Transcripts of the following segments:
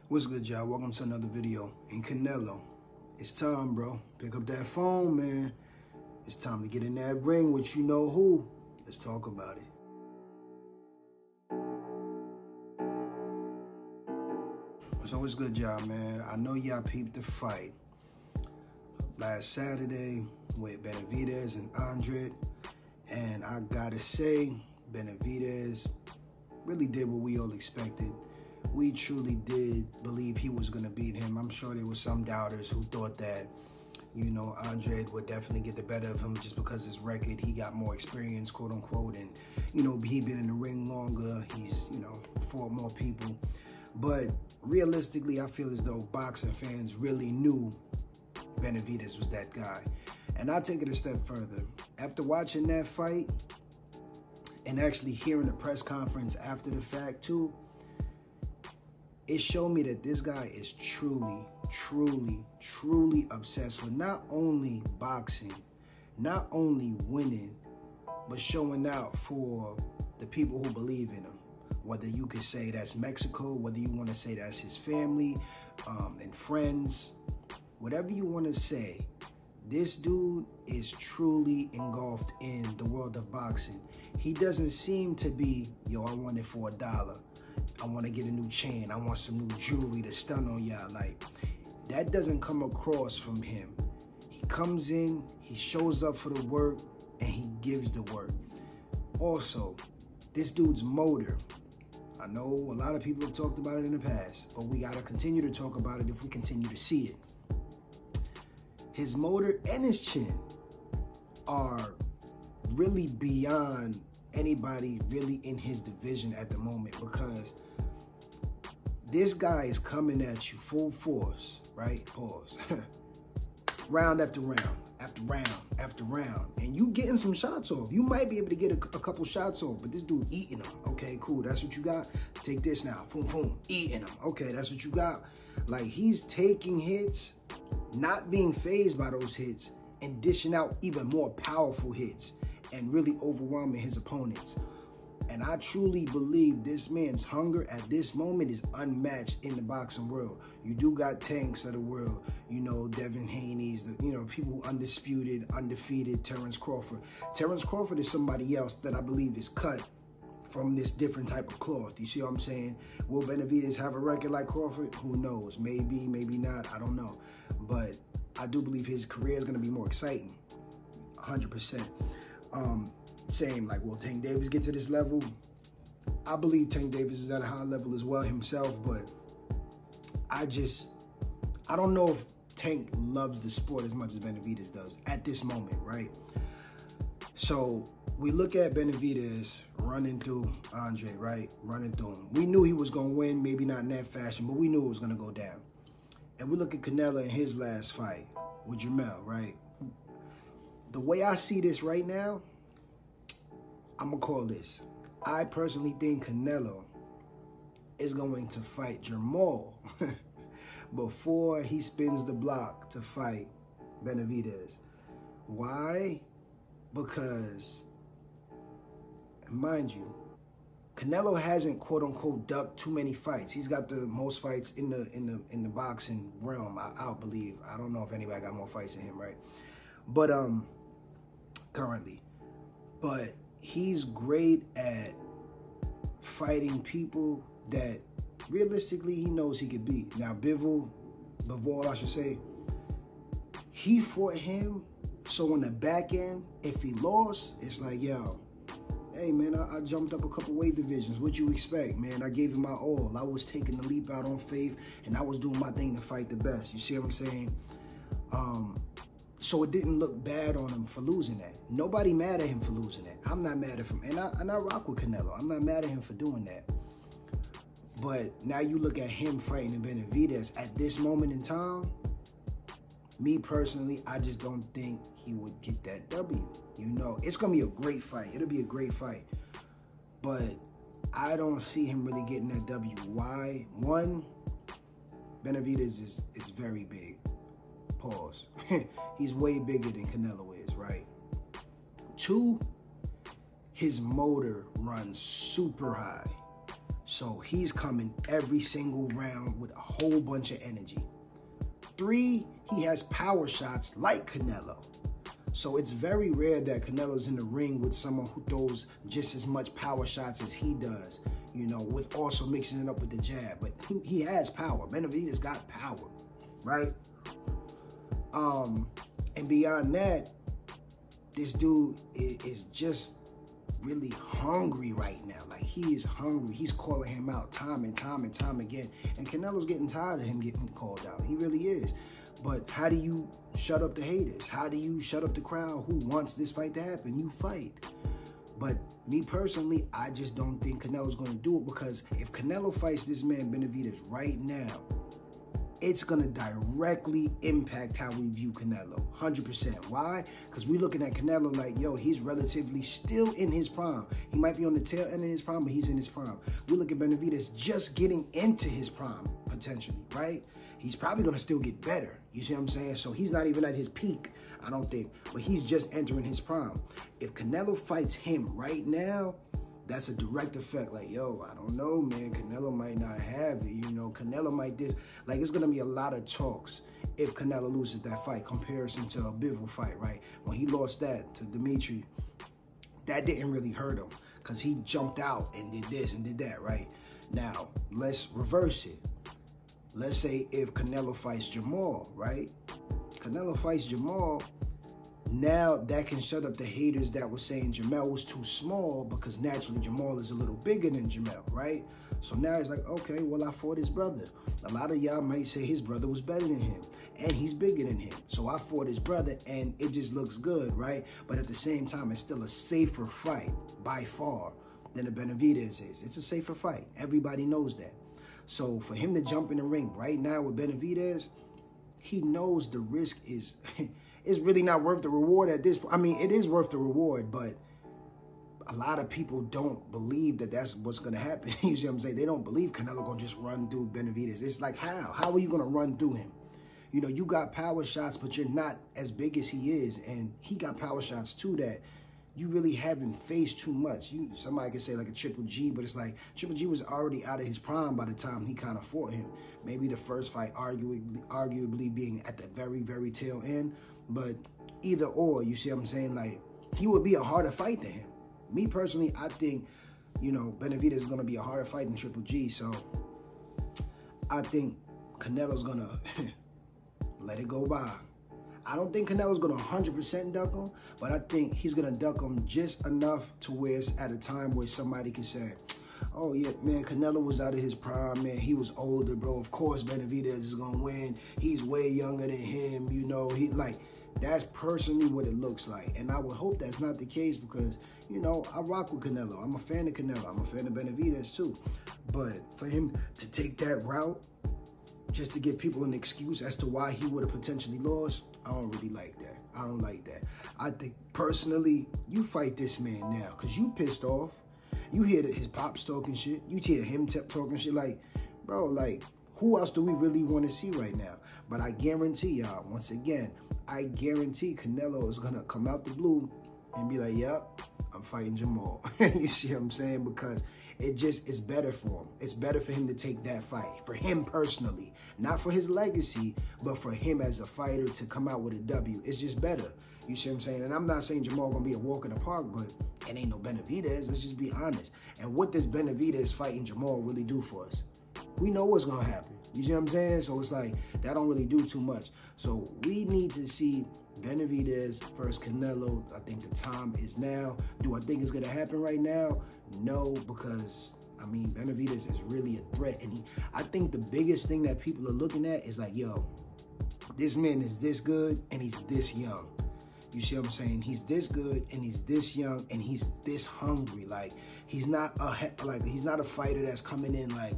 What's good, y'all? Welcome to another video. And Canelo, it's time, bro. Pick up that phone, man. It's time to get in that ring with you know who. Let's talk about it. So what's good, y'all, man? I know y'all peeped the fight last Saturday with Benavidez and Andre. And I gotta say, Benavidez really did what we all expected. We truly did believe he was going to beat him. I'm sure there were some doubters who thought that, you know, Andre would definitely get the better of him just because his record, he got more experience, quote unquote, and, you know, he been in the ring longer. He's, you know, fought more people. But realistically, I feel as though boxing fans really knew Benavidez was that guy. And I'll take it a step further. After watching that fight and actually hearing the press conference after the fact too, it showed me that this guy is truly obsessed with not only boxing, not only winning, but showing out for the people who believe in him. Whether you could say that's Mexico, whether you want to say that's his family and friends, whatever you want to say, this dude is truly engulfed in the world of boxing. He doesn't seem to be, yo, I want it for $1. I want to get a new chain. I want some new jewelry to stun on y'all. Like, that doesn't come across from him. He comes in, he shows up for the work, and he gives the work. Also, this dude's motor. I know a lot of people have talked about it in the past, but we got to continue to talk about it if we continue to see it. His motor and his chin are really beyond anybody really in his division at the moment, because this guy is coming at you full force, right? Pause. Round after round, after round, after round. And you getting some shots off. You might be able to get a couple shots off, but this dude eating them. Okay, cool. That's what you got. Take this now. Boom, boom. Eating them. Okay, that's what you got. Like, he's taking hits, not being fazed by those hits, and dishing out even more powerful hits and really overwhelming his opponents. And I truly believe this man's hunger at this moment is unmatched in the boxing world. You do got tanks of the world, you know, Devin Haney's, you know, people undisputed, undefeated, Terrence Crawford. Terrence Crawford is somebody else that I believe is cut from this different type of cloth. You see what I'm saying? Will Benavidez have a record like Crawford? Who knows? Maybe, maybe not. I don't know. But I do believe his career is going to be more exciting. 100%. Same, like, will Tank Davis get to this level? I believe Tank Davis is at a high level as well himself, but I don't know if Tank loves the sport as much as Benavidez does at this moment, right? So we look at Benavidez running through Andre, right? Running through him. We knew he was going to win, maybe not in that fashion, but we knew it was going to go down. And we look at Canelo in his last fight with Jamel, right? The way I see this right now, I'm going to call this. I personally think Canelo is going to fight Jamal before he spins the block to fight Benavidez. Why? Because, mind you, Canelo hasn't, quote unquote, ducked too many fights. He's got the most fights in the boxing realm, I believe. I don't know if anybody got more fights than him, right? But currently. But he's great at fighting people that realistically he knows he could beat. Now, Bivol, I should say, he fought him. So on the back end, if he lost, it's like, yo, hey, man, I jumped up a couple weight divisions. What you expect, man? I gave him my all. I was taking the leap out on faith, and I was doing my thing to fight the best. You see what I'm saying? So it didn't look bad on him for losing that. Nobody mad at him for losing that. I'm not mad at him. And I rock with Canelo. I'm not mad at him for doing that. But now you look at him fighting Benavidez at this moment in time, me personally, I just don't think he would get that W. You know, it's going to be a great fight. It'll be a great fight. But I don't see him really getting that W. Why? One, Benavidez is very big. Pause. He's way bigger than Canelo is, right? Two, his motor runs super high. So he's coming every single round with a whole bunch of energy. 3, he has power shots like Canelo. So it's very rare that Canelo's in the ring with someone who throws just as much power shots as he does, you know, with also mixing it up with the jab. But he has power. Benavidez got power, right? And beyond that, this dude is just really hungry right now. Like, he is hungry. He's calling him out time and time again. And Canelo's getting tired of him getting called out. He really is. But how do you shut up the haters? How do you shut up the crowd who wants this fight to happen? You fight. But me personally, I just don't think Canelo's going to do it, because if Canelo fights this man Benavidez right now, it's going to directly impact how we view Canelo, 100%. Why? Because we're looking at Canelo like, yo, he's relatively still in his prime. He might be on the tail end of his prime, but he's in his prime. We look at Benavidez just getting into his prime, potentially, right? He's probably going to still get better. You see what I'm saying? So he's not even at his peak, I don't think. But he's just entering his prime. If Canelo fights him right now, that's a direct effect. Like, yo, I don't know, man. Canelo might not have it. You know, Canelo might this. Like, it's going to be a lot of talks if Canelo loses that fight, comparison to a Bivol fight, right? When he lost that to Dimitri, that didn't really hurt him because he jumped out and did this and did that, right? Now, let's reverse it. Let's say if Canelo fights Jamal, right? Canelo fights Jamal. Now that can shut up the haters that were saying Jamal was too small, because naturally Jamal is a little bigger than Jamal, right? So now it's like, okay, well, I fought his brother. A lot of y'all might say his brother was better than him, and he's bigger than him. So I fought his brother, and it just looks good, right? But at the same time, it's still a safer fight by far than the Benavidez is. It's a safer fight. Everybody knows that. So for him to jump in the ring right now with Benavidez, he knows the risk is... it's really not worth the reward at this point. I mean, it is worth the reward, but a lot of people don't believe that that's what's going to happen. You see what I'm saying? They don't believe Canelo going to just run through Benavidez. It's like, how? How are you going to run through him? You know, you got power shots, but you're not as big as he is. And he got power shots, too, that you really haven't faced too much. Somebody could say like a Triple G, but it's like Triple G was already out of his prime by the time he kind of fought him. Maybe the first fight arguably being at the very, very tail end. But either or, you see what I'm saying? Like, he would be a harder fight than him. Me personally, I think, you know, Benavidez is going to be a harder fight than Triple G. So I think Canelo's going to let it go by. I don't think Canelo's going to 100% duck him, but I think he's going to duck him just enough to where it's at a time where somebody can say, oh, yeah, man, Canelo was out of his prime, man. He was older, bro. Of course, Benavidez is going to win. He's way younger than him, you know. That's personally what it looks like. And I would hope that's not the case because, you know, I rock with Canelo. I'm a fan of Canelo. I'm a fan of Benavidez, too. But for him to take that route just to give people an excuse as to why he would have potentially lost, I don't really like that. I don't like that. I think, personally, you fight this man now because you pissed off. You hear his pops talking shit. You hear him talking shit. Like, bro, like, who else do we really want to see right now? But I guarantee y'all, once again, I guarantee Canelo is going to come out the blue and be like, yep, I'm fighting Jamal. You see what I'm saying? Because it's better for him. It's better for him to take that fight. For him personally. Not for his legacy, but for him as a fighter to come out with a W. It's just better. You see what I'm saying? And I'm not saying Jamal going to be a walk in the park, but it ain't no Benavidez. Let's just be honest. And what does Benavidez fighting Jamal really do for us? We know what's going to happen. You see what I'm saying? So it's like, that don't really do too much. So we need to see Benavidez versus Canelo. I think the time is now. Do I think it's going to happen right now? No, because, I mean, Benavidez is really a threat. And I think the biggest thing that people are looking at is like, yo, this man is this good and he's this young. You see what I'm saying? He's this good and he's this young and he's this hungry. Like, he's not a fighter that's coming in like,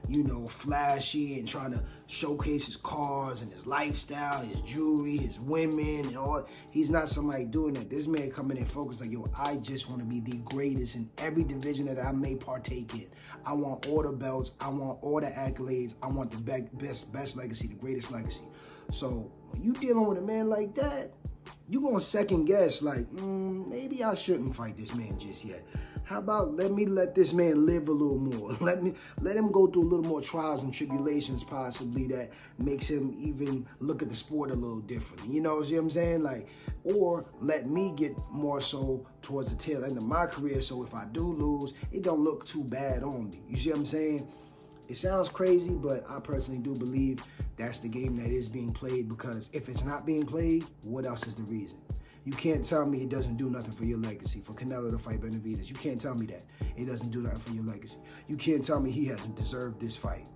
you know, flashy and trying to showcase his cars and his lifestyle, his jewelry, his women and all. He's not somebody doing that. This man coming in focused like, yo, I just want to be the greatest in every division that I may partake in. I want all the belts. I want all the accolades. I want the best legacy, the greatest legacy. So when you dealing with a man like that, you're going to second guess, like, maybe I shouldn't fight this man just yet. How about let this man live a little more? Let him go through a little more trials and tribulations, possibly, that makes him even look at the sport a little differently. You know what I'm saying? Like, or let me get more so towards the tail end of my career, so if I do lose, it don't look too bad on me. You see what I'm saying? It sounds crazy, but I personally do believe that's the game that is being played, because if it's not being played, what else is the reason? You can't tell me it doesn't do nothing for your legacy, for Canelo to fight Benavidez. You can't tell me that. It doesn't do nothing for your legacy. You can't tell me he hasn't deserved this fight.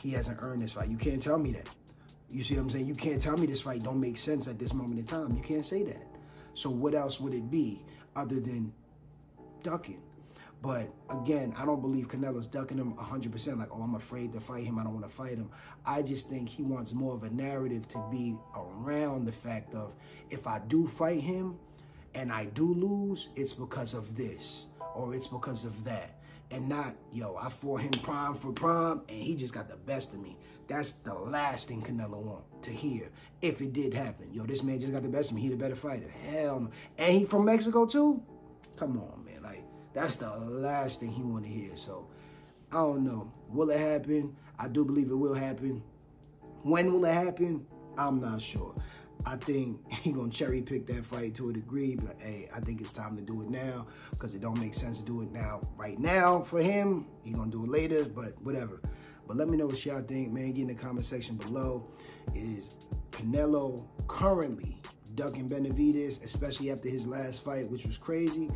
He hasn't earned this fight. You can't tell me that. You see what I'm saying? You can't tell me this fight don't make sense at this moment in time. You can't say that. So what else would it be other than ducking? But again, I don't believe Canelo's ducking him 100%, like, oh, I'm afraid to fight him, I don't want to fight him. I just think he wants more of a narrative to be around the fact of, if I do fight him and I do lose, it's because of this or it's because of that. And not, yo, I fought him prime for prime and he just got the best of me. That's the last thing Canelo wants to hear if it did happen. Yo, this man just got the best of me. He the better fighter. Hell no. And he from Mexico too? Come on, man. Like, that's the last thing he want to hear. So, I don't know. Will it happen? I do believe it will happen. When will it happen? I'm not sure. I think he going to cherry pick that fight to a degree. But, hey, I think it's time to do it now, because it don't make sense to do it now, right now for him. He going to do it later, but whatever. But let me know what y'all think, man. Get in the comment section below. Is Canelo currently ducking Benavidez, especially after his last fight, which was crazy?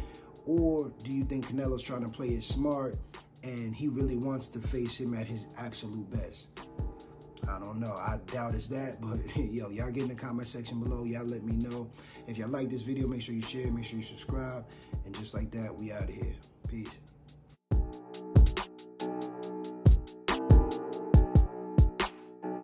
Or do you think Canelo's trying to play it smart and he really wants to face him at his absolute best? I don't know. I doubt it's that, but yo, y'all get in the comment section below. Y'all let me know. If y'all like this video, make sure you share, make sure you subscribe. And just like that, we out of here. Peace.